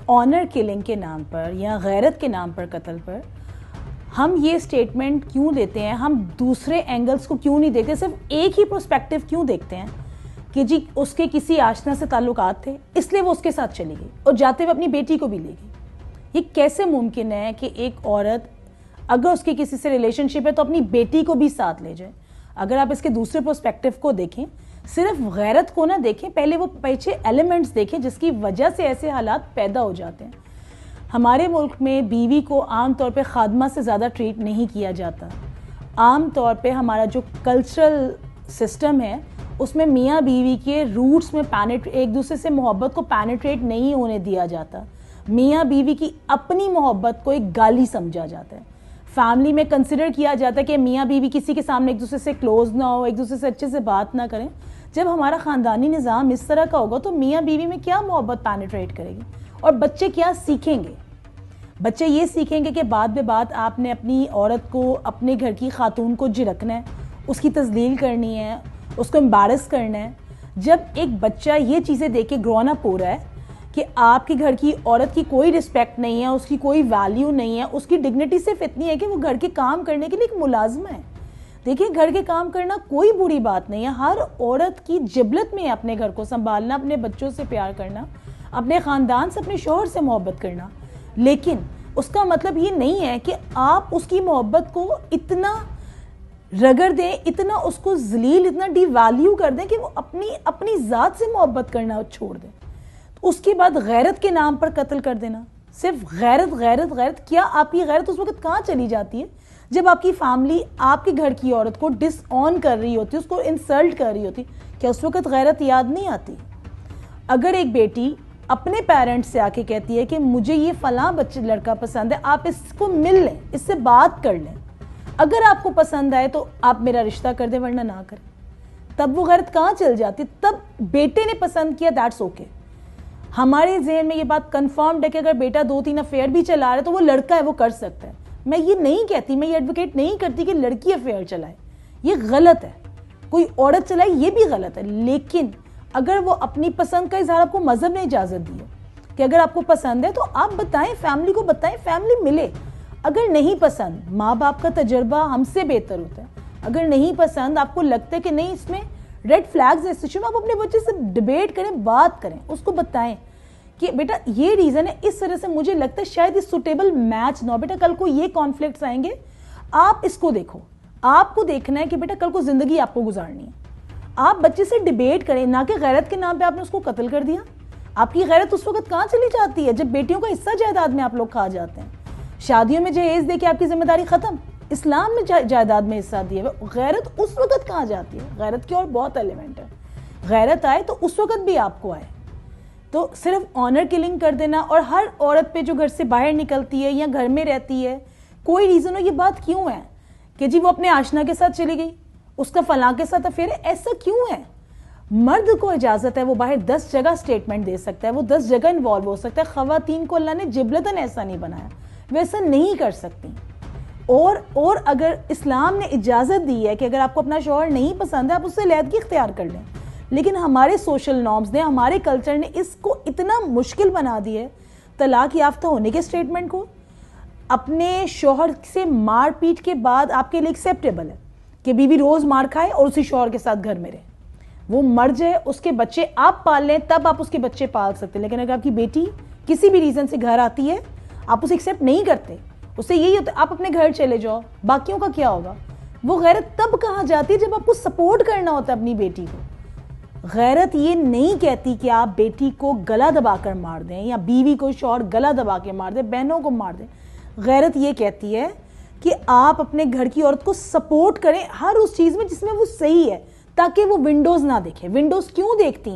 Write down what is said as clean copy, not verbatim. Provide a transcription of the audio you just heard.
Owner killing کے نام پر یا غیرت کے نام پر قتل پر ہم یہ سٹیٹمنٹ کیوں دیتے ہیں؟ ہم دوسرے اینگلز کو کیوں نہیں دیکھتے؟ صرف ایک ہی پرسپیکٹیو کیوں دیکھتے ہیں کہ جی اس کے کسی آشنا سے تعلقات تھے اس لیے وہ اس کے ساتھ چلی گئی اور جاتے ہوئے اپنی بیٹی کو بھی لے گئی؟ یہ کیسے ممکن ہے کہ ایک عورت اگر اس کے کسی سے ریلیشن شپ ہے تو اپنی بیٹی کو بھی ساتھ لے جائے؟ اگر آپ اس کے دوسرے پرسپیکٹیو کو دیکھیں، صرف غیرت کو نہ دیکھیں، پہلے وہ پیچھے ایلیمنٹس دیکھیں جس کی وجہ سے ایسے حالات پیدا ہو جاتے ہیں۔ ہمارے ملک میں بیوی کو عام طور پہ خادمہ سے زیادہ ٹریٹ نہیں کیا جاتا۔ عام طور پہ ہمارا جو کلچرل سسٹم ہے اس میں میاں بیوی کے روٹس میں ایک دوسرے سے محبت کو پینیٹریٹ نہیں ہونے دیا جاتا۔ میاں بیوی کی اپنی محبت کو ایک گالی سمجھا جاتا ہے۔ فیملی میں کنسیڈر کیا جاتا ہے کہ میاں بیوی کسی کے سامنے ایک دوسرے سے کلوز نہ ہو، ایک دوسرے سے اچھے سے بات نہ کریں۔ جب ہمارا خاندانی نظام اس طرح کا ہوگا تو میاں بیوی میں کیا محبت پینیٹریٹ کرے گی؟ اور بچے کیا سیکھیں گے؟ بچے یہ سیکھیں گے کہ بعد بات آپ نے اپنی عورت کو، اپنے گھر کی خاتون کو جھڑکنا ہے، اس کی تذلیل کرنی ہے، اس کو امبارس کرنا ہے۔ جب ایک بچہ یہ چیزیں دیکھ کے گرون اپ ہو رہا ہے کہ آپ کے گھر کی عورت کی کوئی رسپیکٹ نہیں ہے، اس کی کوئی ویلیو نہیں ہے، اس کی ڈگنیٹی صرف اتنی ہے کہ وہ گھر کے کام کرنے کے لیے ایک ملازمہ ہے۔ دیکھیں، گھر کے کام کرنا کوئی بری بات نہیں ہے، ہر عورت کی جبلت میں اپنے گھر کو سنبھالنا، اپنے بچوں سے پیار کرنا، اپنے خاندان سے، اپنے شوہر سے محبت کرنا۔ لیکن اس کا مطلب یہ نہیں ہے کہ آپ اس کی محبت کو اتنا رگڑ دیں، اتنا اس کو ذلیل، اتنا ڈی ویلیو کر دیں کہ وہ اپنی ذات سے محبت کرنا چھوڑ دیں۔ اس کے بعد غیرت کے نام پر قتل کر دینا، صرف غیرت غیرت غیرت۔ کیا آپ کی غیرت اس وقت کہاں چلی جاتی ہے جب آپ کی فیملی آپ کے گھر کی عورت کو ڈس آن کر رہی ہوتی، اس کو انسلٹ کر رہی ہوتی؟ کیا اس وقت غیرت یاد نہیں آتی؟ اگر ایک بیٹی اپنے پیرنٹس سے آ کے کہتی ہے کہ مجھے یہ فلاں لڑکا پسند ہے، آپ اس کو مل لیں، اس سے بات کر لیں، اگر آپ کو پسند آئے تو آپ میرا رشتہ کر دیں ورنہ نہ کریں، تب وہ غیرت کہاں چل جاتی؟ تب بیٹے نے پسند کیا، دیٹس اوکے۔ ہمارے ذہن میں یہ بات کنفرمڈ ہے کہ اگر بیٹا 2-3 افیئر بھی چلا رہا ہے تو وہ لڑکا ہے، وہ کر سکتا ہے۔ میں یہ نہیں کہتی، میں یہ ایڈوکیٹ نہیں کرتی کہ لڑکی افیئر چلائے، یہ غلط ہے۔ کوئی عورت چلائے یہ بھی غلط ہے، لیکن اگر وہ اپنی پسند کا اظہار، آپ کو مذہب نے اجازت دی ہے کہ اگر آپ کو پسند ہے تو آپ بتائیں، فیملی کو بتائیں، فیملی ملے۔ اگر نہیں پسند، ماں باپ کا تجربہ ہم سے بہتر ہوتا ہے۔ اگر نہیں پسند، آپ کو لگتا ہے کہ نہیں اس میں ریڈ فلیگز ہے اس ایشو میں، آپ اپنے بچے سے ڈیبیٹ کریں، بات کریں، اس کو بتائیں کہ بیٹا یہ ریزن ہے، اس طرح سے مجھے لگتا ہے شاید یہ سوٹیبل میچ نہ ہو، بیٹا کل کو یہ کانفلکٹس آئیں گے، آپ اس کو دیکھو۔ آپ کو دیکھنا ہے کہ بیٹا کل کو زندگی آپ کو گزارنی ہے۔ آپ بچے سے ڈیبیٹ کریں، نہ کہ غیرت کے نام پہ آپ نے اس کو قتل کر دیا۔ آپ کی غیرت اس وقت کہاں چلی جاتی ہے جب بیٹیوں کا حصہ جائیداد میں آپ لوگ کھا جاتے ہیں؟ شادیوں میں جہیز دے کے آپ کی ذمہ داری ختم، اسلام نے جائیداد میں حصہ دیا ہے، غیرت اس وقت کہاں جاتی ہے؟ غیرت کی اور بہت ایلیمنٹ ہے، غیرت آئے تو اس وقت بھی آپ کو آئے۔ تو صرف آنر کلنگ کر دینا، اور ہر عورت پہ جو گھر سے باہر نکلتی ہے یا گھر میں رہتی ہے، کوئی ریزن ہو، یہ بات کیوں ہے کہ جی وہ اپنے آشنا کے ساتھ چلی گئی، اس کا فلاں کے ساتھ افیئر ہے؟ ایسا کیوں ہے؟ مرد کو اجازت ہے، وہ باہر 10 جگہ سٹیٹمنٹ دے سکتا ہے، وہ 10 جگہ انوالو ہو سکتا ہے۔ خواتین کو اللہ نے جبلتاً ایسا نہیں بنایا، ویسا نہیں کر سکتی۔ اور اگر اسلام نے اجازت دی ہے کہ اگر آپ کو اپنا شوہر نہیں پسند ہے، آپ اس سے علیحدگی اختیار کر لیں، لیکن ہمارے سوشل نارمز نے، ہمارے کلچر نے اس کو اتنا مشکل بنا دی ہے طلاق یافتہ ہونے کے سٹیٹمنٹ کو۔ اپنے شوہر سے مار پیٹ کے بعد آپ کے لیے ایکسیپٹیبل ہے کہ بیوی روز مار کھائے اور اسی شوہر کے ساتھ گھر میں رہے، وہ مر جائے، اس کے بچے آپ پال لیں، تب آپ اس کے بچے پال سکتے ہیں۔ لیکن اگر آپ کی بیٹی کسی بھی ریزن سے گھر آتی ہے، آپ اسے ایکسیپٹ نہیں کرتے، اس سے یہی ہوتا ہے آپ اپنے گھر چلے جاؤ، باقیوں کا کیا ہوگا؟ وہ غیرت تب کہاں جاتی ہے جب آپ کو سپورٹ کرنا ہوتا ہے اپنی بیٹی کو۔ غیرت یہ نہیں کہتی کہ آپ بیٹی کو گلا دبا کر مار دیں، یا بیوی کو شوہر گلا دبا کے مار دیں، بہنوں کو مار دیں۔ غیرت یہ کہتی ہے کہ آپ اپنے گھر کی عورت کو سپورٹ کریں ہر اس چیز میں جس میں وہ صحیح ہے، تاکہ وہ ونڈوز نہ دیکھیں۔ ونڈوز کیوں دیکھتی ہیں؟